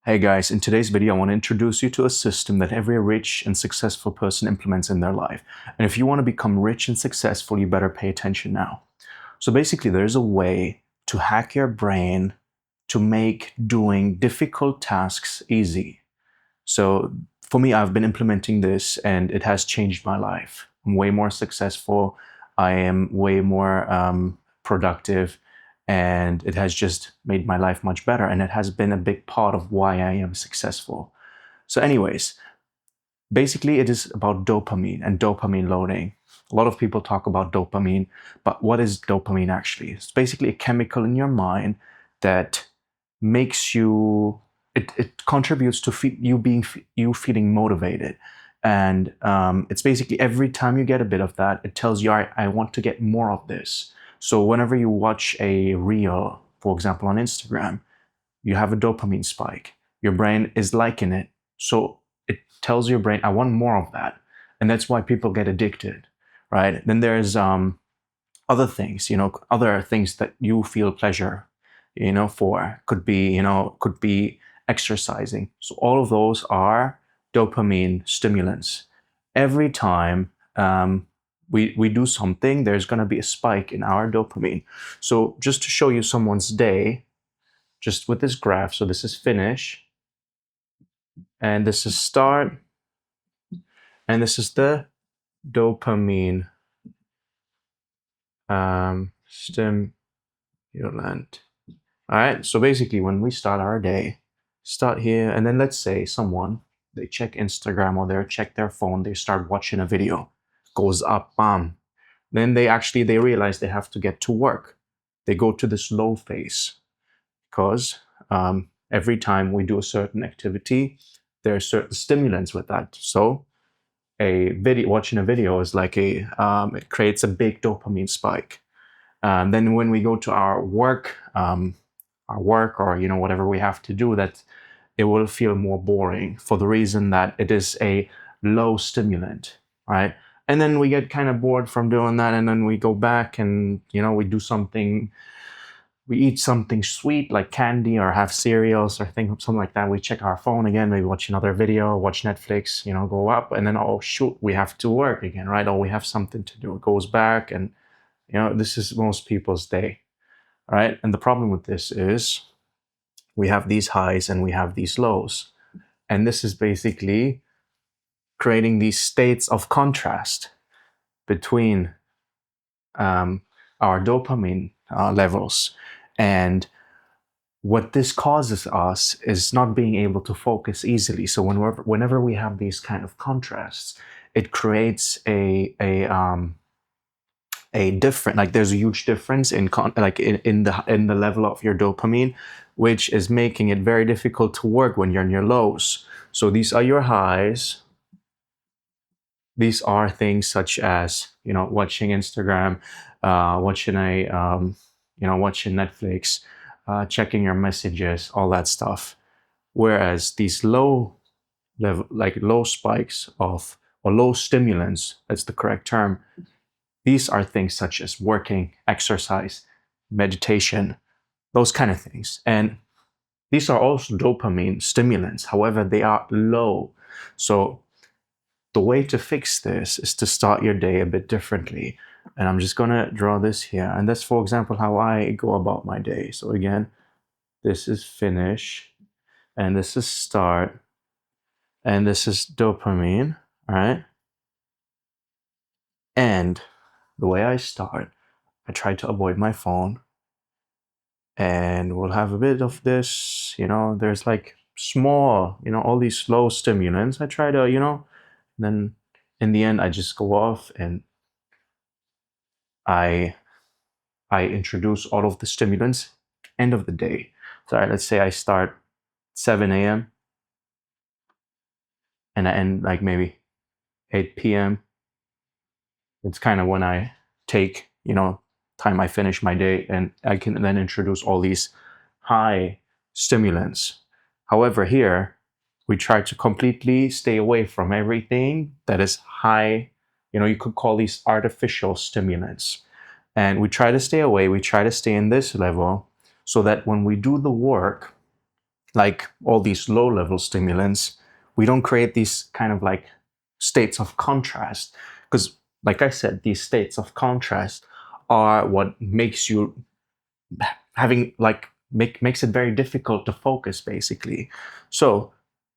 Hey guys, in today's video I want to introduce you to a system that every rich and successful person implements in their life. And if you want to become rich and successful, you better pay attention now. So basically there's a way to hack your brain to make doing difficult tasks easy. So for me, I've been implementing this and it has changed my life. I'm way more successful. I am way more productive, and it has just made my life much better. And it has been a big part of why I am successful. So anyways, basically it is about dopamine and dopamine loading. A lot of people talk about dopamine, but what is dopamine actually? It's basically a chemical in your mind that makes you, it contributes to you feeling motivated. And it's basically every time you get a bit of that, it tells you, I want to get more of this. So whenever you watch a reel, for example, on Instagram, you have a dopamine spike. Your brain is liking it. So it tells your brain, I want more of that. And that's why people get addicted, right? Then there's other things, other things that you feel pleasure, for. Could be exercising. So all of those are dopamine stimulants. Every time we do something, there's going to be a spike in our dopamine. So just to show you someone's day, just with this graph, so this is finish, and this is start, and this is the dopamine stimulant. All right, so basically when we start our day, start here, and then let's say someone, they check Instagram or they check their phone, they start watching a video, goes up, bam. Then they realize they have to get to work. They go to this low phase because every time we do a certain activity, there are certain stimulants with that. So watching a video is like it creates a big dopamine spike. Then when we go to our work or whatever we have to do, that it will feel more boring for the reason that it is a low stimulant, right? And then we get kind of bored from doing that, and then we go back and we eat something sweet like candy or have cereals or something like that. We check our phone again, maybe watch another video, watch Netflix, go up, and then, oh shoot, we have to work again, right? Or we have something to do. It goes back, and this is most people's day, right? And the problem with this is we have these highs and we have these lows. And this is basically creating these states of contrast between our dopamine levels. And what this causes us is not being able to focus easily. So whenever we have these kind of contrasts, it creates a different, like there's a huge difference in the level of your dopamine, which is making it very difficult to work when you're in your lows. So these are your highs. These are things such as watching Instagram, watching watching Netflix, checking your messages, all that stuff. Whereas these low level, like low spikes of, or low stimulants, that's the correct term. These are things such as working, exercise, meditation, those kind of things. And these are also dopamine stimulants. However, they are low. So the way to fix this is to start your day a bit differently. And I'm just going to draw this here. And that's, for example, how I go about my day. So again, this is finish, and this is start, and this is dopamine, all right? And the way I start, I try to avoid my phone, and we'll have a bit of this, there's like small, all these slow stimulants. I try to, then in the end, I just go off and I introduce all of the stimulants end of the day. So let's say I start 7 a.m. and I end like maybe 8 p.m. It's kind of when I take, time I finish my day, and I can then introduce all these high stimulants. However, here we try to completely stay away from everything that is high. You could call these artificial stimulants. And we try to stay away, we try to stay in this level so that when we do the work, like all these low level stimulants, we don't create these kind of like states of contrast. Because, like I said, these states of contrast are what makes you having like makes it very difficult to focus, basically. So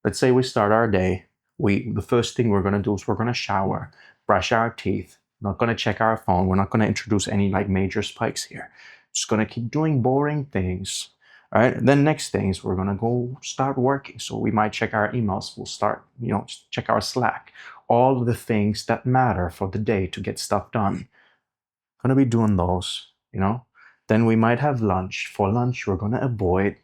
let's say we start our day. The first thing we're going to do is we're going to shower, brush our teeth. We're not going to check our phone. We're not going to introduce any like major spikes here. Just going to keep doing boring things. All right. And then next things, we're going to go start working. So we might check our emails. We'll start, check our Slack. All of the things that matter for the day to get stuff done. Going to be doing those. Then we might have lunch. For lunch, we're going to avoid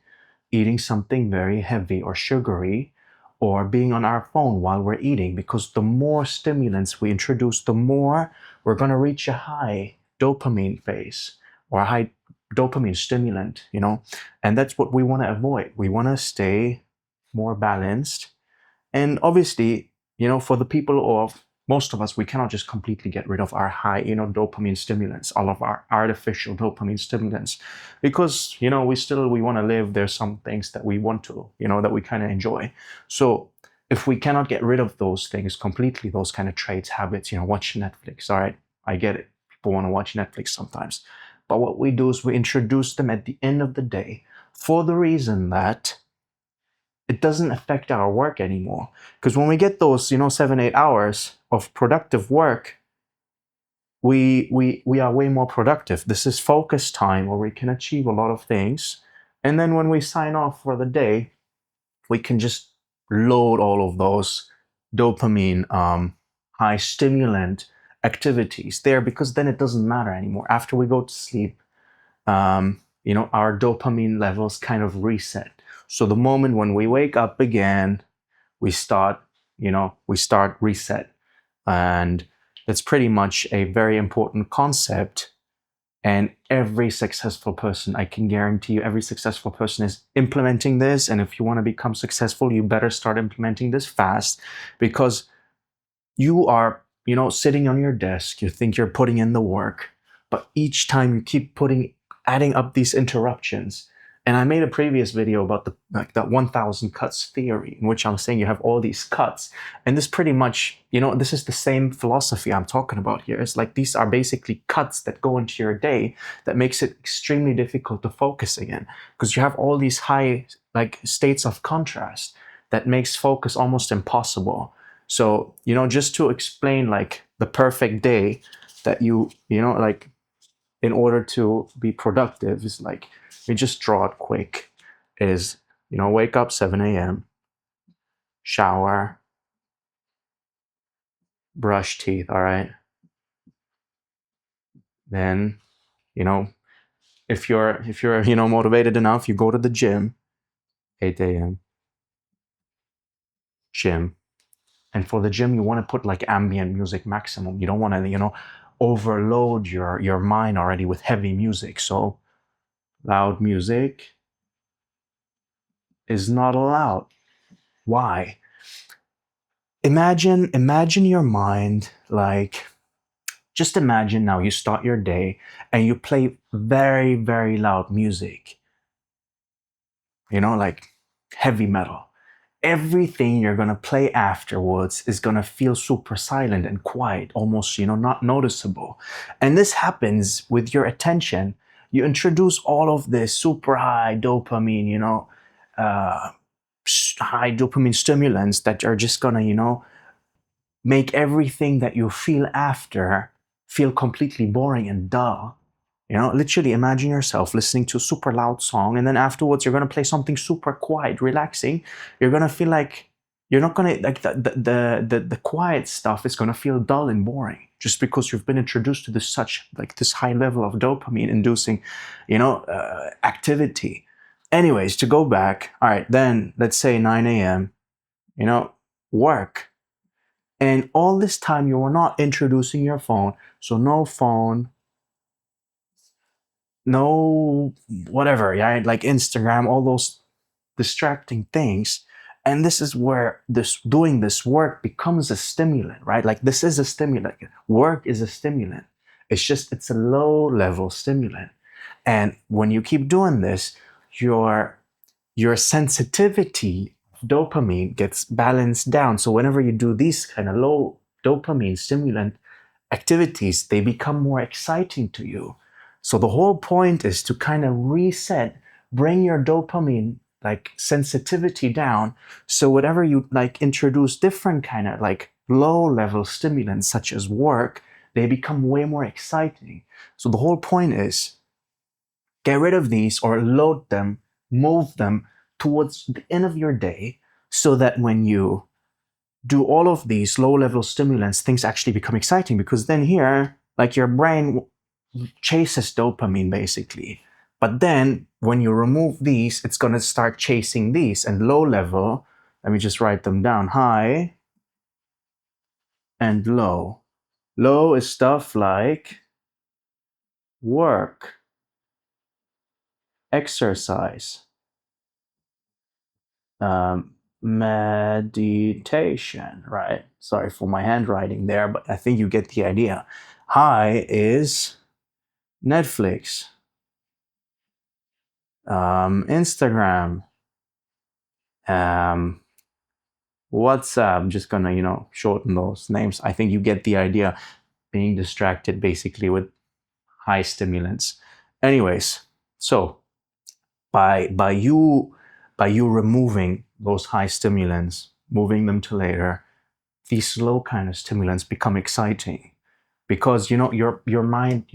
eating something very heavy or sugary or being on our phone while we're eating, because the more stimulants we introduce, the more we're going to reach a high dopamine phase or a high dopamine stimulant. And that's what we want to avoid. We want to stay more balanced. And obviously, for the people of most of us, we cannot just completely get rid of our high, dopamine stimulants, all of our artificial dopamine stimulants, because, we want to live. There's some things that we want to, that we kind of enjoy. So if we cannot get rid of those things completely, those kind of traits, habits, watch Netflix. All right, I get it. People want to watch Netflix sometimes. But what we do is we introduce them at the end of the day for the reason that it doesn't affect our work anymore. Because when we get those, 7-8 hours of productive work, we are way more productive. This is focus time where we can achieve a lot of things. And then when we sign off for the day, we can just load all of those dopamine, high stimulant activities there, because then it doesn't matter anymore. After we go to sleep, our dopamine levels kind of reset. So the moment when we wake up again, we start reset. And that's pretty much a very important concept. And every successful person, I can guarantee you, every successful person is implementing this. And if you want to become successful, you better start implementing this fast, because you are, sitting on your desk, you think you're putting in the work, but each time you keep adding up these interruptions. And I made a previous video about that 1,000 cuts theory, in which I'm saying you have all these cuts. And this pretty much, this is the same philosophy I'm talking about here. It's like these are basically cuts that go into your day that makes it extremely difficult to focus again, because you have all these high like states of contrast that makes focus almost impossible. So, just to explain like the perfect day that like in order to be productive is like, we just draw it quick, is, wake up 7 a.m., shower, brush teeth, all right? Then, if you're, motivated enough, you go to the gym, 8 a.m., gym. And for the gym, you want to put like ambient music maximum. You don't want to, overload your mind already with heavy music. So loud music is not allowed. Why? Imagine your mind like, just imagine now you start your day and you play very, very loud music, like heavy metal. Everything you're going to play afterwards is going to feel super silent and quiet, almost, not noticeable. And this happens with your attention. You introduce all of this super high dopamine, high dopamine stimulants that are just going to, make everything that you feel after feel completely boring and dull. Literally imagine yourself listening to a super loud song, and then afterwards you're going to play something super quiet, relaxing. You're going to feel like you're not going to like the quiet stuff is going to feel dull and boring, just because you've been introduced to this high level of dopamine inducing, activity. Anyways, to go back, all right, then let's say 9 a.m., work. And all this time you were not introducing your phone. So no phone, no whatever, yeah, like Instagram, all those distracting things. And this is where doing this work becomes a stimulant, right? Like this is a stimulant. Work is a stimulant. It's a low level stimulant. And when you keep doing this, you're your sensitivity of dopamine gets balanced down. So whenever you do these kind of low dopamine stimulant activities, they become more exciting to you. So the whole point is to kind of reset, bring your dopamine like sensitivity down. So whatever you like introduce different kind of like low level stimulants such as work, they become way more exciting. So the whole point is get rid of these or load them, move them towards the end of your day so that when you do all of these low level stimulants, things actually become exciting because then here, like your brain chases dopamine basically. But then when you remove these, it's going to start chasing these. And low level, let me just write them down, high and low. Low is stuff like work, exercise, meditation, right? Sorry for my handwriting there, but I think you get the idea. High is Netflix, Instagram, um, WhatsApp. I'm just gonna, shorten those names. I think you get the idea. Being distracted basically with high stimulants. Anyways, so by you removing those high stimulants, moving them to later, these slow kind of stimulants become exciting because your mind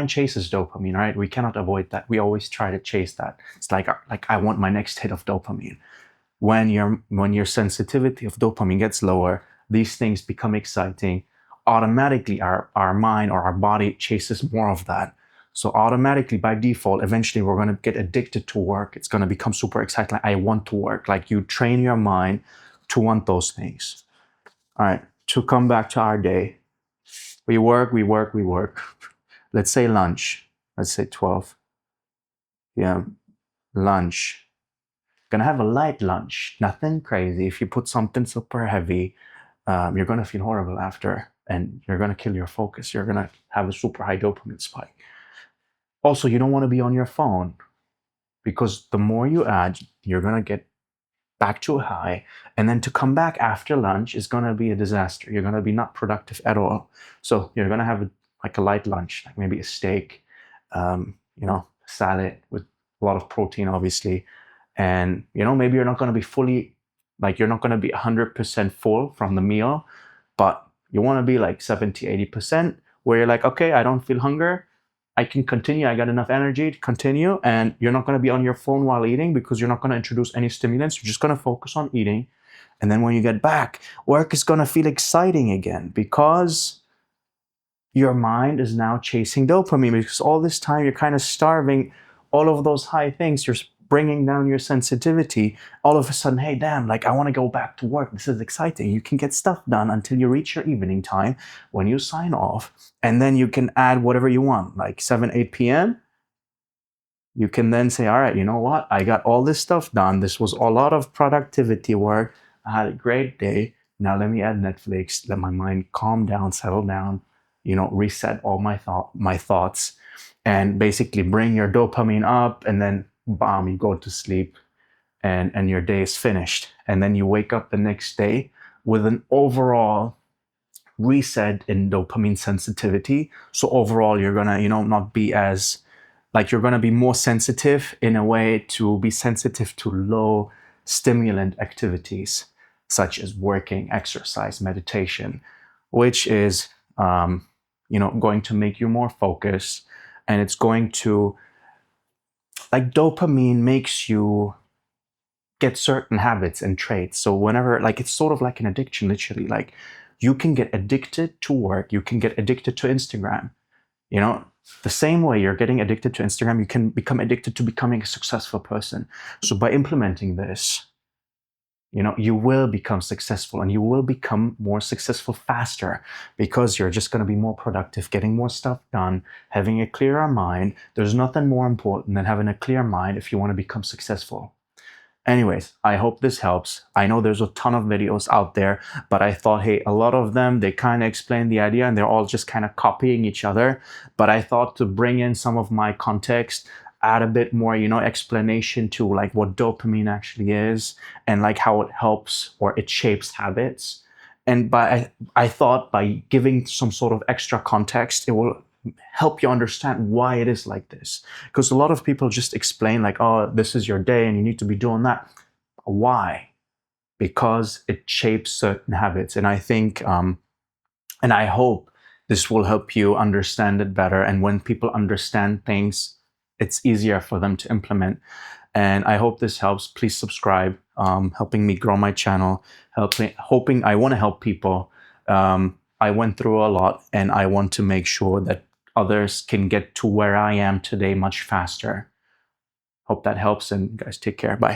chases dopamine, right? We cannot avoid that. We always try to chase that. It's like I want my next hit of dopamine. When your sensitivity of dopamine gets lower, these things become exciting. Automatically our mind or our body chases more of that. So automatically by default, eventually we're going to get addicted to work. It's going to become super exciting. Like I want to work. Like you train your mind to want those things. All right, to come back to our day, we work, we work, we work. Let's say lunch. Let's say 12 p.m. Lunch. Gonna have a light lunch, nothing crazy. If you put something super heavy, you're gonna feel horrible after, and you're gonna kill your focus. You're gonna have a super high dopamine spike. Also, you don't want to be on your phone because the more you add, you're gonna get back to a high, and then to come back after lunch is gonna be a disaster. You're gonna be not productive at all. So you're gonna have like a light lunch, like maybe a steak, salad with a lot of protein, obviously, and maybe you're not gonna be fully, like you're not gonna be 100% full from the meal, but you want to be like 70-80% where you're like, okay, I don't feel hunger, I can continue. I got enough energy to continue. And you're not going to be on your phone while eating because you're not going to introduce any stimulants. You're just going to focus on eating. And then when you get back, work is going to feel exciting again because your mind is now chasing dopamine, because all this time you're kind of starving all of those high things. You're bringing down your sensitivity. All of a sudden, hey, damn, like I want to go back to work. This is exciting. You can get stuff done until you reach your evening time when you sign off. And then you can add whatever you want, like 7, 8 p.m. You can then say, all right, you know what? I got all this stuff done. This was a lot of productivity work. I had a great day. Now let me add Netflix, let my mind calm down, settle down, reset all my thoughts, and basically bring your dopamine up, and then bam, you go to sleep, and your day is finished. And then you wake up the next day with an overall reset in dopamine sensitivity. So overall, you're gonna, not be as, like, you're gonna be more sensitive in a way to be sensitive to low stimulant activities such as working, exercise, meditation, which is, going to make you more focused, and it's going to, like, dopamine makes you get certain habits and traits. So whenever, like, it's sort of like an addiction, literally. Like, you can get addicted to work, you can get addicted to Instagram. The same way you're getting addicted to Instagram, you can become addicted to becoming a successful person. So by implementing this, you will become successful, and you will become more successful faster because you're just going to be more productive, getting more stuff done, having a clearer mind. There's nothing more important than having a clear mind if you want to become successful. Anyways, I hope this helps. I know there's a ton of videos out there, but I thought, hey, a lot of them, they kind of explain the idea and they're all just kind of copying each other. But I thought to bring in some of my context, add a bit more, explanation to like what dopamine actually is and like how it helps or it shapes habits. And I thought by giving some sort of extra context, it will help you understand why it is like this. Because a lot of people just explain like, oh, this is your day and you need to be doing that. Why? Because it shapes certain habits. And I think, and I hope this will help you understand it better. And when people understand things, it's easier for them to implement. And I hope this helps. Please subscribe, helping me grow my channel, hoping I want to help people. I went through a lot and I want to make sure that others can get to where I am today much faster. Hope that helps, and guys, take care. Bye.